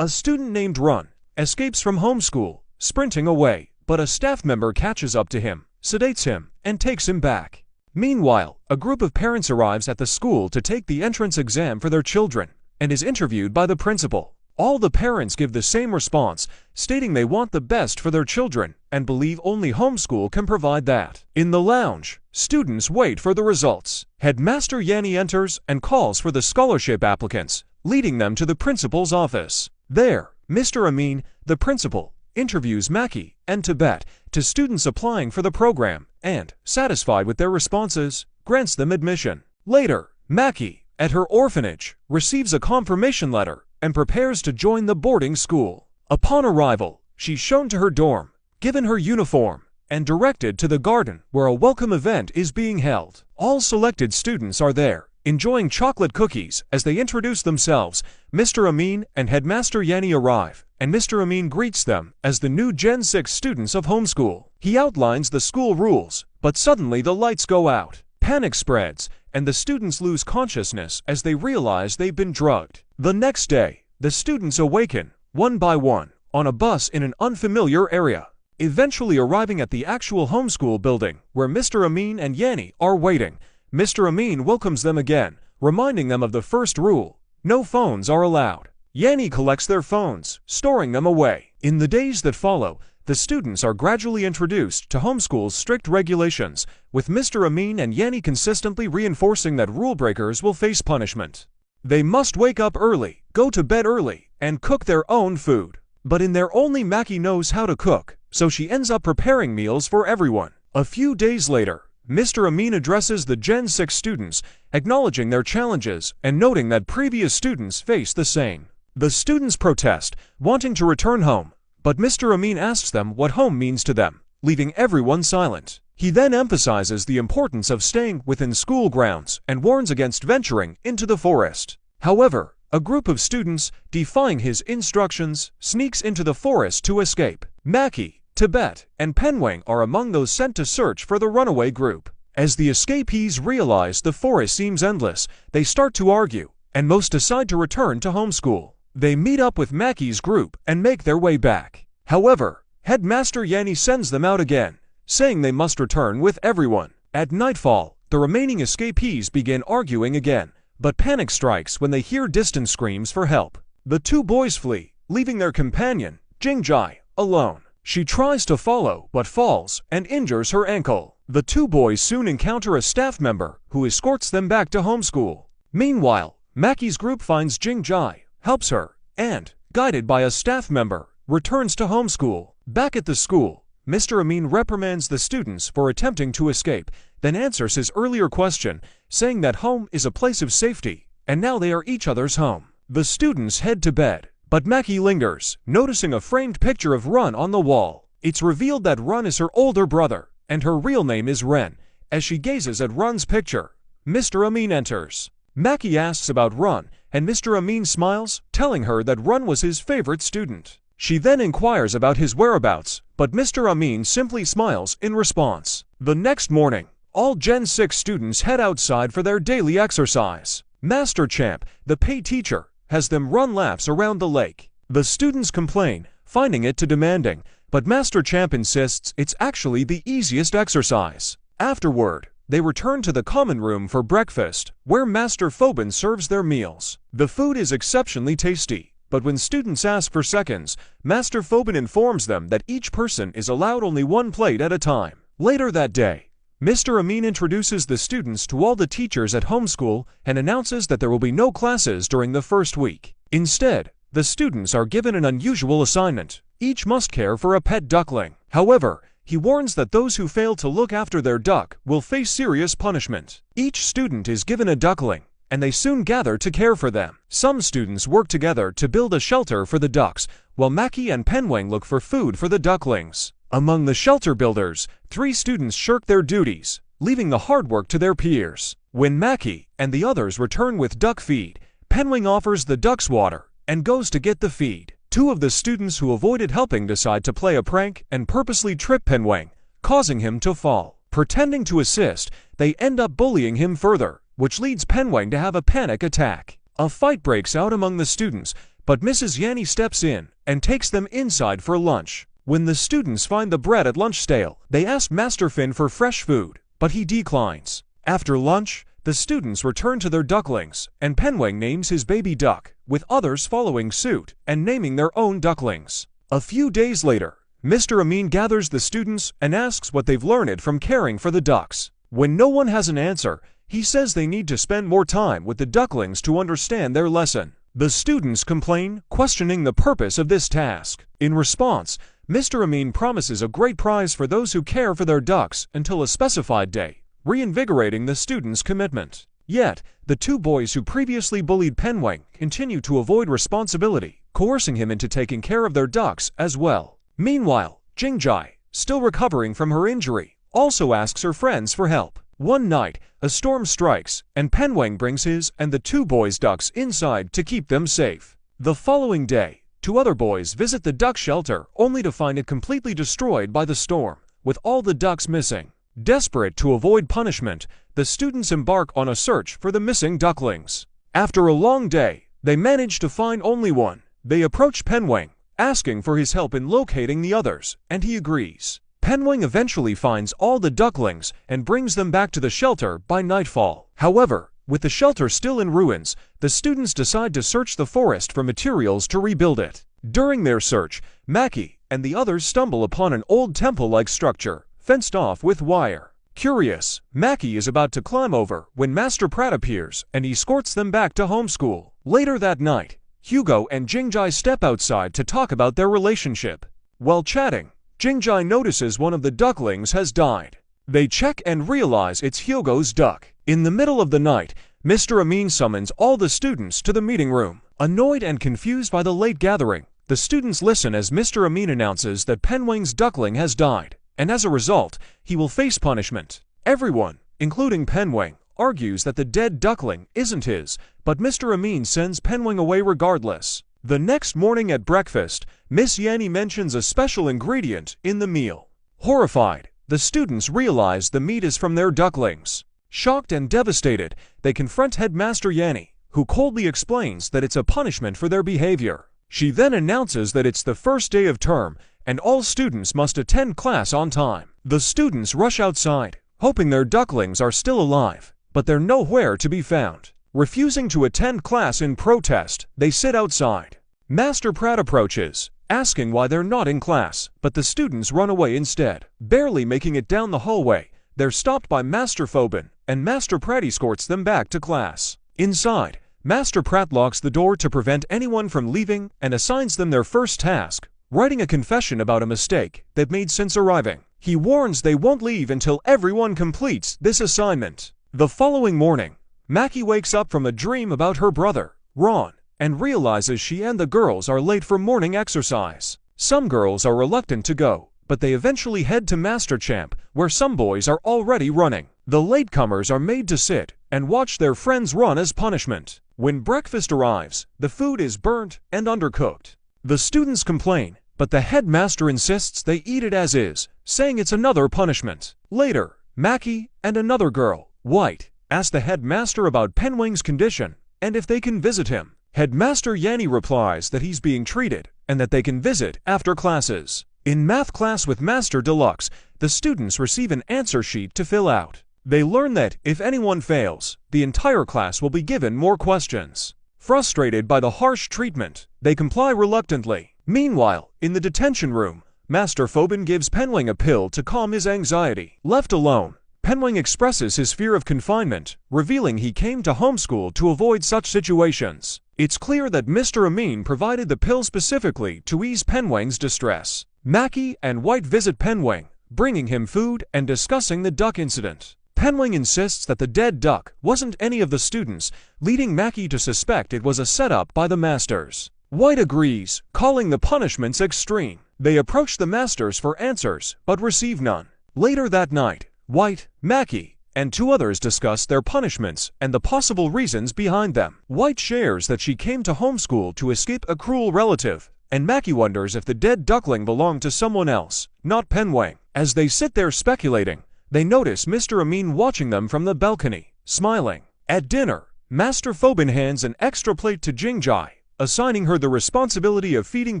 A student named Run escapes from homeschool, sprinting away, but a staff member catches up to him, sedates him, and takes him back. Meanwhile, a group of parents arrives at the school to take the entrance exam for their children, and is interviewed by the principal. All the parents give the same response, stating they want the best for their children and believe only homeschool can provide that. In the lounge, students wait for the results. Headmaster Yanni enters and calls for the scholarship applicants, leading them to the principal's office. There, Mr. Amin, the principal, interviews Maki and Tibet, to students applying for the program, and, satisfied with their responses, grants them admission. Later, Maki, at her orphanage, receives a confirmation letter and prepares to join the boarding school. Upon arrival, she's shown to her dorm, given her uniform, and directed to the garden where a welcome event is being held. All selected students are there, enjoying chocolate cookies. As they introduce themselves, Mr. Amin and Headmaster Yanni arrive, and Mr. Amin greets them as the new Gen 6 students of homeschool. He outlines the school rules, but suddenly the lights go out. Panic spreads, and the students lose consciousness as they realize they've been drugged. The next day, the students awaken, one by one, on a bus in an unfamiliar area, eventually arriving at the actual homeschool building where Mr. Amin and Yanni are waiting. Mr. Amin welcomes them again, reminding them of the first rule: no phones are allowed. Yanni collects their phones, storing them away. In the days that follow, the students are gradually introduced to homeschool's strict regulations, with Mr. Amin and Yanni consistently reinforcing that rule breakers will face punishment. They must wake up early, go to bed early, and cook their own food. But in there only Maki knows how to cook, so she ends up preparing meals for everyone. A few days later, Mr. Amin addresses the Gen 6 students, acknowledging their challenges and noting that previous students face the same. The students protest, wanting to return home, but Mr. Amin asks them what home means to them, leaving everyone silent. He then emphasizes the importance of staying within school grounds and warns against venturing into the forest. However, a group of students, defying his instructions, sneaks into the forest to escape. Maki, Tibet, and Penwang are among those sent to search for the runaway group. As the escapees realize the forest seems endless, they start to argue, and most decide to return to homeschool. They meet up with Maki's group and make their way back. However, Headmaster Yanni sends them out again, saying they must return with everyone. At nightfall, the remaining escapees begin arguing again, but panic strikes when they hear distant screams for help. The two boys flee, leaving their companion, Jingjai, alone. She tries to follow, but falls and injures her ankle. The two boys soon encounter a staff member who escorts them back to homeschool. Meanwhile, Maki's group finds Jingjai, helps her, and, guided by a staff member, returns to homeschool. Back at the school, Mr. Amin reprimands the students for attempting to escape, then answers his earlier question, saying that home is a place of safety, and now they are each other's home. The students head to bed, but Maki lingers, noticing a framed picture of Run on the wall. It's revealed that Run is her older brother, and her real name is Ren. As she gazes at Run's picture, Mr. Amin enters. Maki asks about Run, and Mr. Amin smiles, telling her that Run was his favorite student. She then inquires about his whereabouts, but Mr. Amin simply smiles in response. The next morning, all Gen 6 students head outside for their daily exercise. Master Champ, the pay teacher, has them run laps around the lake. The students complain, finding it too demanding, but Master Champ insists it's actually the easiest exercise. Afterward, they return to the common room for breakfast, where Master Phobin serves their meals. The food is exceptionally tasty, but when students ask for seconds, Master Phobin informs them that each person is allowed only one plate at a time. Later that day, Mr. Amin introduces the students to all the teachers at homeschool and announces that there will be no classes during the first week. Instead, the students are given an unusual assignment. Each must care for a pet duckling. However, he warns that those who fail to look after their duck will face serious punishment. Each student is given a duckling, and they soon gather to care for them. Some students work together to build a shelter for the ducks, while Maki and Penwang look for food for the ducklings. Among the shelter builders, 3 students shirk their duties, leaving the hard work to their peers. When Maki and the others return with duck feed, Penwang offers the ducks water and goes to get the feed. 2 of the students who avoided helping decide to play a prank and purposely trip Penwang, causing him to fall. Pretending to assist, they end up bullying him further, which leads Penwang to have a panic attack. A fight breaks out among the students. but Mrs. Yanni steps in and takes them inside for lunch. When the students find the bread at lunch stale, they ask Master Finn for fresh food, but he declines. After lunch, the students return to their ducklings, and Penweng names his baby duck, with others following suit and naming their own ducklings. A few days later, Mr. Amin gathers the students and asks what they've learned from caring for the ducks. When no one has an answer, he says they need to spend more time with the ducklings to understand their lesson. The students complain, questioning the purpose of this task. In response, Mr. Amin promises a great prize for those who care for their ducks until a specified day, reinvigorating the students' commitment. Yet, the two boys who previously bullied Penweng continue to avoid responsibility, coercing him into taking care of their ducks as well. Meanwhile, Jingjai, still recovering from her injury, also asks her friends for help. One night, a storm strikes, and Penweng brings his and the two boys' ducks inside to keep them safe. The following day, two other boys visit the duck shelter only to find it completely destroyed by the storm, with all the ducks missing. Desperate to avoid punishment, the students embark on a search for the missing ducklings. After a long day, they manage to find only one. They approach Penweng, asking for his help in locating the others, and he agrees. Penweng eventually finds all the ducklings and brings them back to the shelter by nightfall. However, with the shelter still in ruins, the students decide to search the forest for materials to rebuild it. During their search, Maki and the others stumble upon an old temple-like structure, fenced off with wire. Curious, Maki is about to climb over when Master Pratt appears and escorts them back to homeschool. Later that night, Hugo and Jingjai step outside to talk about their relationship. While chatting, Jingjai notices one of the ducklings has died. They check and realize it's Hugo's duck. In the middle of the night, Mr. Amin summons all the students to the meeting room. Annoyed and confused by the late gathering, the students listen as Mr. Amin announces that Penweng's duckling has died, and as a result, he will face punishment. Everyone, including Penweng, argues that the dead duckling isn't his, but Mr. Amin sends Penweng away regardless. The next morning at breakfast, Miss Yanni mentions a special ingredient in the meal. Horrified, the students realize the meat is from their ducklings. Shocked and devastated, they confront Headmaster Yanni, who coldly explains that it's a punishment for their behavior. She then announces that it's the first day of term, and all students must attend class on time. The students rush outside, hoping their ducklings are still alive, but they're nowhere to be found. Refusing to attend class in protest, they sit outside. Master Pratt approaches, asking why they're not in class, but the students run away instead. Barely making it down the hallway, they're stopped by Master Phobin, and Master Pratt escorts them back to class. Inside, Master Pratt locks the door to prevent anyone from leaving and assigns them their first task, writing a confession about a mistake they've made since arriving. He warns they won't leave until everyone completes this assignment. The following morning, Maki wakes up from a dream about her brother, Ron, and realizes she and the girls are late for morning exercise. Some girls are reluctant to go, but they eventually head to Master Champ, where some boys are already running. The latecomers are made to sit and watch their friends run as punishment. When breakfast arrives, the food is burnt and undercooked. The students complain, but the headmaster insists they eat it as is, saying it's another punishment. Later, Maki and another girl, White, ask the headmaster about Penweng's condition and if they can visit him. Headmaster Yanni replies that he's being treated and that they can visit after classes. In math class with Master Deluxe, the students receive an answer sheet to fill out. They learn that if anyone fails, the entire class will be given more questions. Frustrated by the harsh treatment, they comply reluctantly. Meanwhile, in the detention room, Master Phobin gives Penweng a pill to calm his anxiety. Left alone, Penweng expresses his fear of confinement, revealing he came to homeschool to avoid such situations. It's clear that Mr. Amin provided the pill specifically to ease Penweng's distress. Maki and White visit Penweng, bringing him food and discussing the duck incident. Penweng insists that the dead duck wasn't any of the students, leading Maki to suspect it was a setup by the masters. White agrees, calling the punishments extreme. They approach the masters for answers, but receive none. Later that night, White, Maki, and two others discuss their punishments and the possible reasons behind them. White shares that she came to homeschool to escape a cruel relative, and Maki wonders if the dead duckling belonged to someone else, not Penweng. As they sit there speculating, they notice Mr. Amin watching them from the balcony, smiling. At dinner, Master Phobin hands an extra plate to Jingjai, assigning her the responsibility of feeding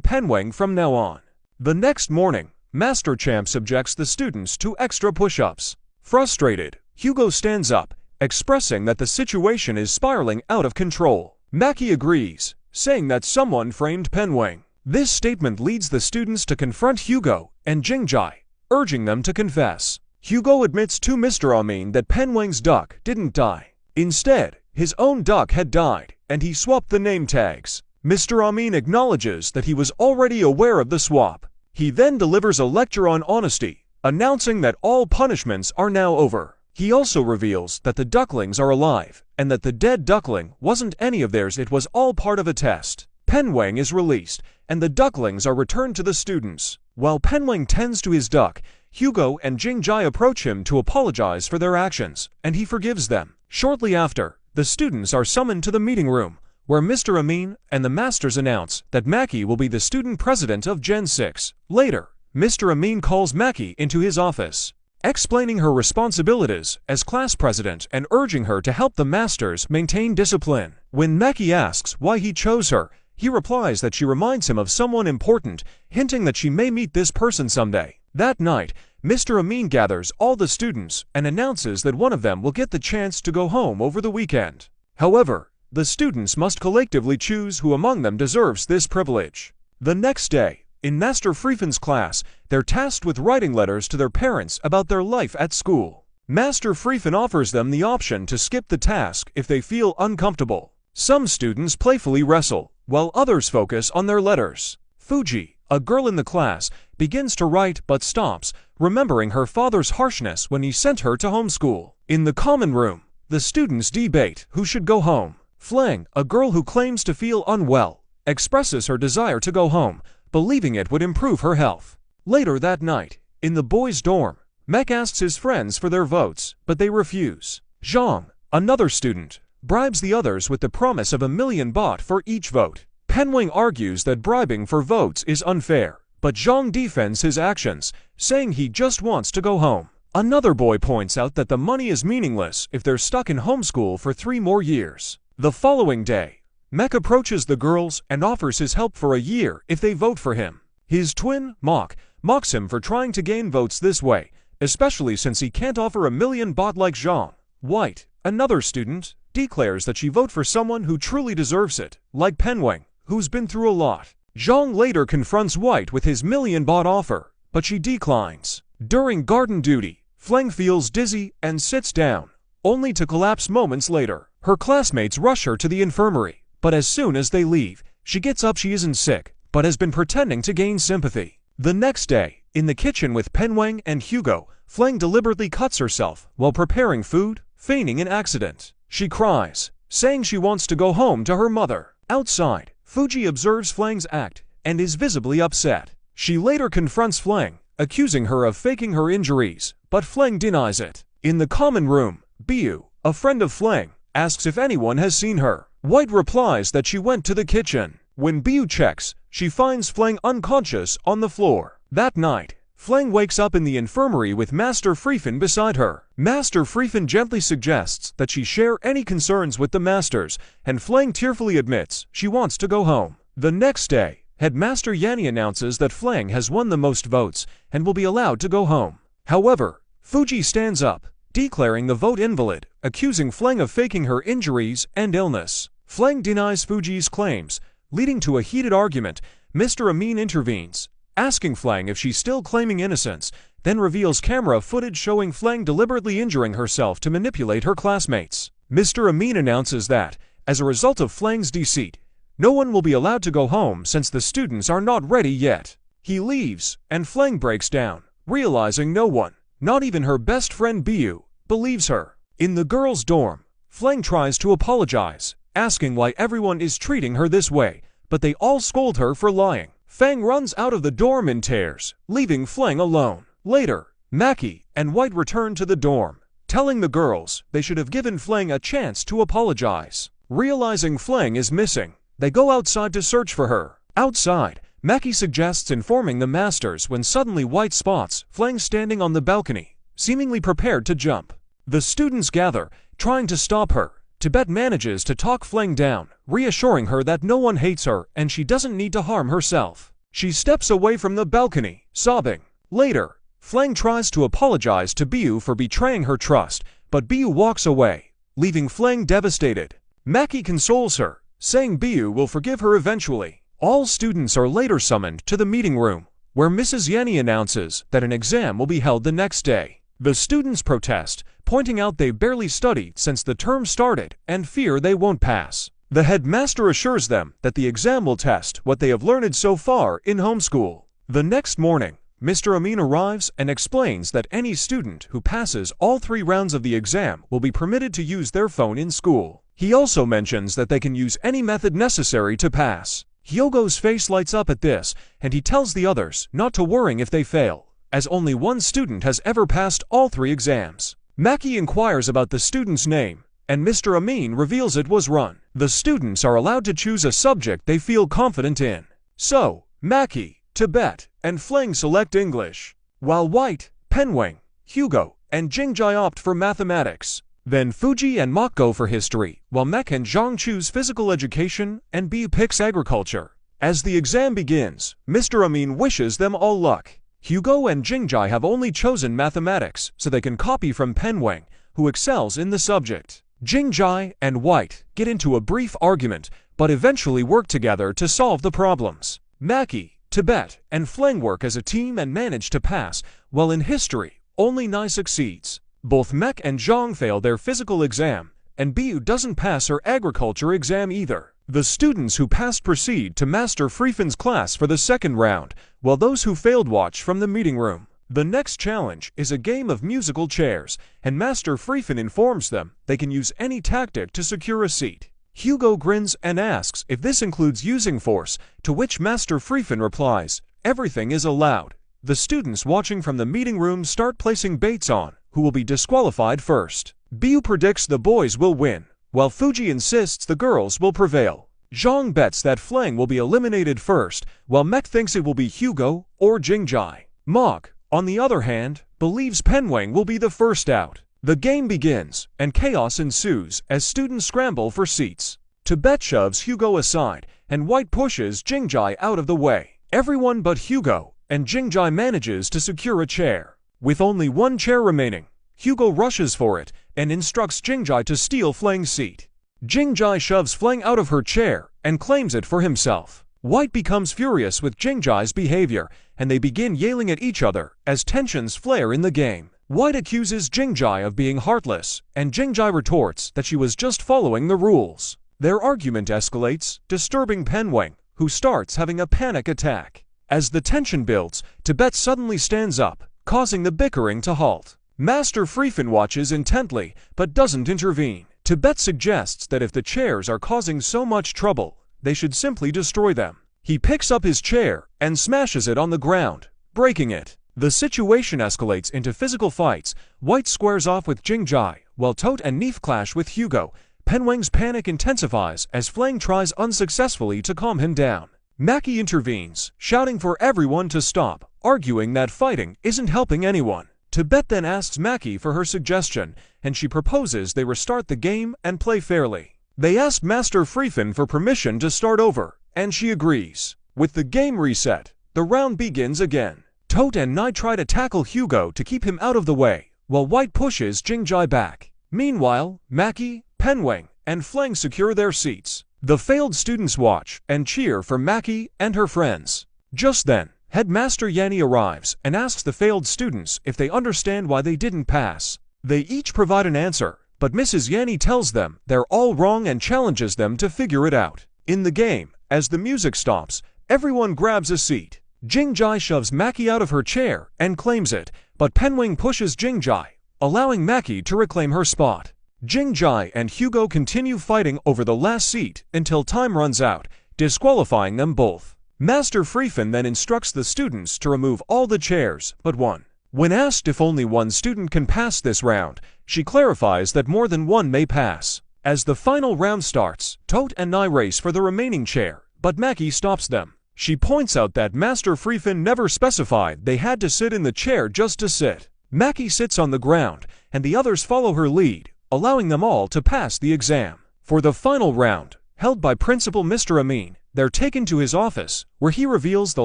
Penwang from now on. The next morning, Master Champ subjects the students to extra push-ups. Frustrated, Hugo stands up, expressing that the situation is spiraling out of control. Maki agrees, saying that someone framed Penwang. This statement leads the students to confront Hugo and Jingjai, urging them to confess. Hugo admits to Mr. Amin that Penwang's duck didn't die. Instead, his own duck had died, and he swapped the name tags. Mr. Amin acknowledges that he was already aware of the swap. He then delivers a lecture on honesty, announcing that all punishments are now over. He also reveals that the ducklings are alive, and that the dead duckling wasn't any of theirs, it was all part of a test. Penwang is released, and the ducklings are returned to the students. While Penwang tends to his duck, Hugo and Jingjai approach him to apologize for their actions, and he forgives them. Shortly after, the students are summoned to the meeting room, where Mr. Amin and the masters announce that Maki will be the student president of Gen 6. Later, Mr. Amin calls Maki into his office, explaining her responsibilities as class president and urging her to help the masters maintain discipline. When Maki asks why he chose her, he replies that she reminds him of someone important, hinting that she may meet this person someday. That night, Mr. Amin gathers all the students and announces that one of them will get the chance to go home over the weekend. However, the students must collectively choose who among them deserves this privilege. The next day, in Master Friefin's class, they're tasked with writing letters to their parents about their life at school. Master Friefin offers them the option to skip the task if they feel uncomfortable. Some students playfully wrestle, while others focus on their letters. Fuji, a girl in the class, begins to write but stops, remembering her father's harshness when he sent her to homeschool. In the common room, the students debate who should go home. Fleng, a girl who claims to feel unwell, expresses her desire to go home, believing it would improve her health. Later that night, in the boys' dorm, Mek asks his friends for their votes, but they refuse. Zhang, another student, bribes the others with the promise of 1,000,000 baht for each vote. Penwang argues that bribing for votes is unfair, but Zhang defends his actions, saying he just wants to go home. Another boy points out that the money is meaningless if they're stuck in homeschool for 3 more years. The following day, Mek approaches the girls and offers his help for a year if they vote for him. His twin, mocks him for trying to gain votes this way, especially since he can't offer 1,000,000 baht like Zhang. White, another student, declares that she vote for someone who truly deserves it, like Penwang, who's been through a lot. Zhang later confronts White with his 1,000,000 baht offer, but she declines. During garden duty, Fleng feels dizzy and sits down, only to collapse moments later. Her classmates rush her to the infirmary, but as soon as they leave, she gets up. She isn't sick, but has been pretending to gain sympathy. The next day, in the kitchen with Penwang and Hugo, Fleng deliberately cuts herself while preparing food, feigning an accident. She cries, saying she wants to go home to her mother. Outside, Fuji observes Fleng's act and is visibly upset. She later confronts Fleng, accusing her of faking her injuries, but Fleng denies it. In the common room, Biu, a friend of Fleng, asks if anyone has seen her. White replies that she went to the kitchen. When Biu checks, she finds Fleng unconscious on the floor. That night, Fleng wakes up in the infirmary with Master Friefin beside her. Master Friefin gently suggests that she share any concerns with the masters, and Fleng tearfully admits she wants to go home. The next day, Headmaster Yanni announces that Fleng has won the most votes and will be allowed to go home. However, Fuji stands up, declaring the vote invalid, accusing Fleng of faking her injuries and illness. Fleng denies Fuji's claims, leading to a heated argument. Mr. Amin intervenes, asking Fleng if she's still claiming innocence, then reveals camera footage showing Fleng deliberately injuring herself to manipulate her classmates. Mr. Amin announces that, as a result of Fleng's deceit, no one will be allowed to go home since the students are not ready yet. He leaves, and Fleng breaks down, realizing no one, not even her best friend Biu, believes her. In the girls' dorm, Fleng tries to apologize, asking why everyone is treating her this way, but they all scold her for lying. Fang runs out of the dorm in tears, leaving Fleng alone. Later, Maki and White return to the dorm, telling the girls they should have given Fleng a chance to apologize. Realizing Fleng is missing, they go outside to search for her. Outside, Maki suggests informing the masters when suddenly White spots Fleng standing on the balcony, seemingly prepared to jump. The students gather, trying to stop her, Tibet manages to talk Fleng down, reassuring her that no one hates her and she doesn't need to harm herself. She steps away from the balcony, sobbing. Later, Fleng tries to apologize to Biu for betraying her trust, but Biu walks away, leaving Fleng devastated. Maki consoles her, saying Biu will forgive her eventually. All students are later summoned to the meeting room, where Mrs. Yanni announces that an exam will be held the next day. The students protest, pointing out they barely studied since the term started and fear they won't pass. The headmaster assures them that the exam will test what they have learned so far in homeschool. The next morning, Mr. Amin arrives and explains that any student who passes all 3 rounds of the exam will be permitted to use their phone in school. He also mentions that they can use any method necessary to pass. Hyogo's face lights up at this, and he tells the others not to worry if they fail, as only one student has ever passed all 3 exams. Maki inquires about the student's name, and Mr. Amin reveals it was Run. The students are allowed to choose a subject they feel confident in. So, Maki, Tibet, and Fleng select English, while White, Penweng, Hugo, and Jingjai opt for mathematics. Then Fuji and Mok go for history, while Mek and Zhang choose physical education and B picks agriculture. As the exam begins, Mr. Amin wishes them all luck. Hugo and Jingjai have only chosen mathematics so they can copy from Penweng, who excels in the subject. Jingjai and White get into a brief argument, but eventually work together to solve the problems. Maki, Tibet, and Fleng work as a team and manage to pass, while in history, only Nai succeeds. Both Mek and Zhang fail their physical exam, and Biu doesn't pass her agriculture exam either. The students who passed proceed to Master Friefin's class for the second round, while those who failed watch from the meeting room. The next challenge is a game of musical chairs, and Master Friefin informs them they can use any tactic to secure a seat. Hugo grins and asks if this includes using force, to which Master Friefin replies, "Everything is allowed." The students watching from the meeting room start placing baits on who will be disqualified first. Biu predicts the boys will win, while Fuji insists the girls will prevail. Zhang bets that Fleng will be eliminated first, while Mek thinks it will be Hugo or Jingjai. Mog, on the other hand, believes Penweng will be the first out. The game begins, and chaos ensues as students scramble for seats. Tibet shoves Hugo aside, and White pushes Jingjai out of the way. Everyone but Hugo and Jingjai manages to secure a chair. With only one chair remaining, Hugo rushes for it and instructs Jingjai to steal Fleng's seat. Jingjai shoves Fleng out of her chair and claims it for himself. White becomes furious with Jingjai's behavior, and they begin yelling at each other as tensions flare in the game. White accuses Jingjai of being heartless, and Jingjai retorts that she was just following the rules. Their argument escalates, disturbing Penweng, who starts having a panic attack. As the tension builds, Tibet suddenly stands up, causing the bickering to halt. Master Friefin watches intently, but doesn't intervene. Tibet suggests that if the chairs are causing so much trouble, they should simply destroy them. He picks up his chair and smashes it on the ground, breaking it. The situation escalates into physical fights. White squares off with Jingjai, while Tote and Neef clash with Hugo. Penweng's panic intensifies as Fleng tries unsuccessfully to calm him down. Maki intervenes, shouting for everyone to stop, arguing that fighting isn't helping anyone. Tibet then asks Maki for her suggestion, and she proposes they restart the game and play fairly. They ask Master Friefin for permission to start over, and she agrees. With the game reset, the round begins again. Tote and Nai try to tackle Hugo to keep him out of the way, while White pushes Jingjai back. Meanwhile, Maki, Penweng, and Fleng secure their seats. The failed students watch and cheer for Maki and her friends. Just then, Headmaster Yanni arrives and asks the failed students if they understand why they didn't pass. They each provide an answer, but Mrs. Yanni tells them they're all wrong and challenges them to figure it out. In the game, as the music stops, everyone grabs a seat. Jingjai shoves Maki out of her chair and claims it, but Penweng pushes Jingjai, allowing Maki to reclaim her spot. Jingjai and Hugo continue fighting over the last seat until time runs out, disqualifying them both. Master Friefin then instructs the students to remove all the chairs but one. When asked if only one student can pass this round, she clarifies that more than one may pass. As the final round starts, Tote and Nai race for the remaining chair, but Maki stops them. She points out that Master Friefin never specified they had to sit in the chair just to sit. Maki sits on the ground, and the others follow her lead, allowing them all to pass the exam. For the final round, held by Principal Mr. Amin, they're taken to his office, where he reveals the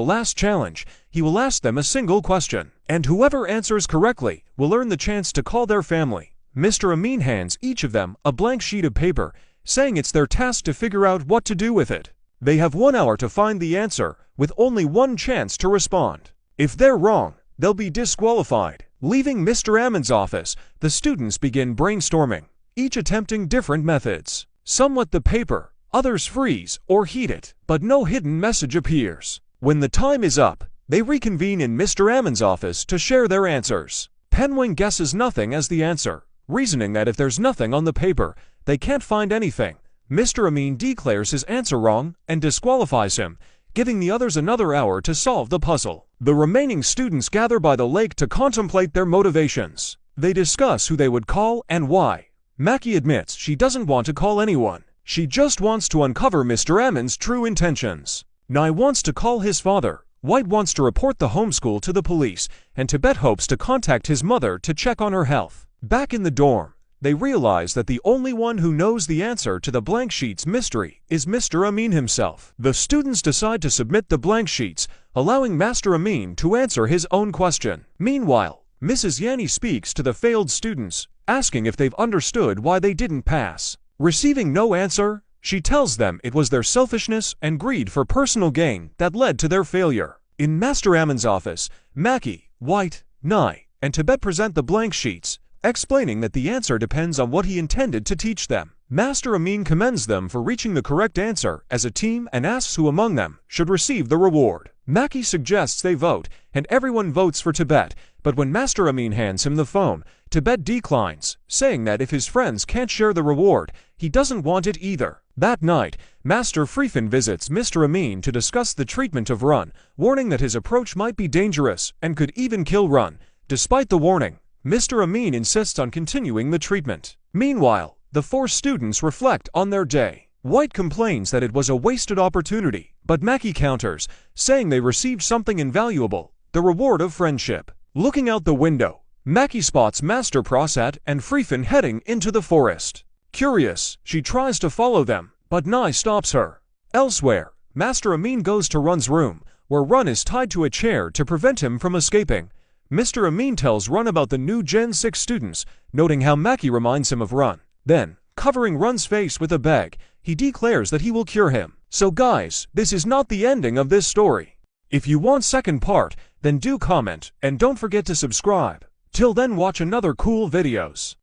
last challenge. He will ask them a single question, and whoever answers correctly will earn the chance to call their family. Mr. Amin hands each of them a blank sheet of paper, saying it's their task to figure out what to do with it. They have 1 hour to find the answer, with only one chance to respond. If they're wrong, they'll be disqualified. Leaving Mr. Amin's office, the students begin brainstorming, each attempting different methods. Some wet the paper, others freeze or heat it, but no hidden message appears. When the time is up, they reconvene in Mr. Amin's office to share their answers. Penwing guesses nothing as the answer, reasoning that if there's nothing on the paper, they can't find anything. Mr. Amin declares his answer wrong and disqualifies him, giving the others another hour to solve the puzzle. The remaining students gather by the lake to contemplate their motivations. They discuss who they would call and why. Maki admits she doesn't want to call anyone. She just wants to uncover Mr. Amin's true intentions. Nai wants to call his father, White wants to report the homeschool to the police, and Tibet hopes to contact his mother to check on her health. Back in the dorm, they realize that the only one who knows the answer to the blank sheet's mystery is Mr. Amin himself. The students decide to submit the blank sheets, allowing Master Amin to answer his own question. Meanwhile, Mrs. Yanni speaks to the failed students, asking if they've understood why they didn't pass. Receiving no answer, she tells them it was their selfishness and greed for personal gain that led to their failure. In Master Amin's office, Maki, White, Nai, and Tibet present the blank sheets, explaining that the answer depends on what he intended to teach them. Master Amin commends them for reaching the correct answer as a team and asks who among them should receive the reward. Maki suggests they vote, and everyone votes for Tibet, but when Master Amin hands him the phone, Tibet declines, saying that if his friends can't share the reward, he doesn't want it either. That night, Master Freefin visits Mr. Amin to discuss the treatment of Run, warning that his approach might be dangerous and could even kill Run. Despite the warning, Mr. Amin insists on continuing the treatment. Meanwhile, the 4 students reflect on their day. White complains that it was a wasted opportunity, but Maki counters, saying they received something invaluable, the reward of friendship. Looking out the window, Maki spots Master Prasad and Freefin heading into the forest. Curious, she tries to follow them, but Nai stops her. Elsewhere, Master Amin goes to Run's room, where Run is tied to a chair to prevent him from escaping. Mr. Amin tells Run about the new Gen 6 students, noting how Maki reminds him of Run. Then, covering Run's face with a bag, he declares that he will cure him. So guys, this is not the ending of this story. If you want second part, then do comment, and don't forget to subscribe. Till then, watch another cool videos.